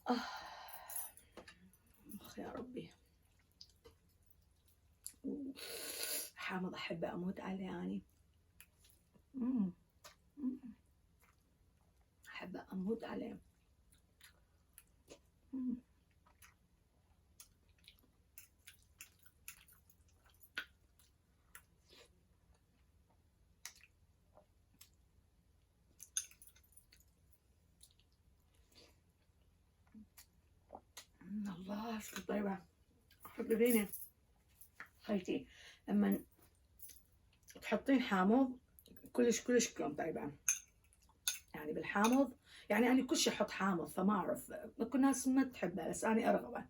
آه. يا ربي. حامض أحب أموت عليه يعني. أحب أموت عليه. الله شو طيبة. حبيبيني خيتي لما تحطين حامض كلش كلش كلهم طيبة يعني بالحامض. يعني أنا كل شي أحط حامض فما أعرف اكو ناس ما تحبها بس أنا أرغبه.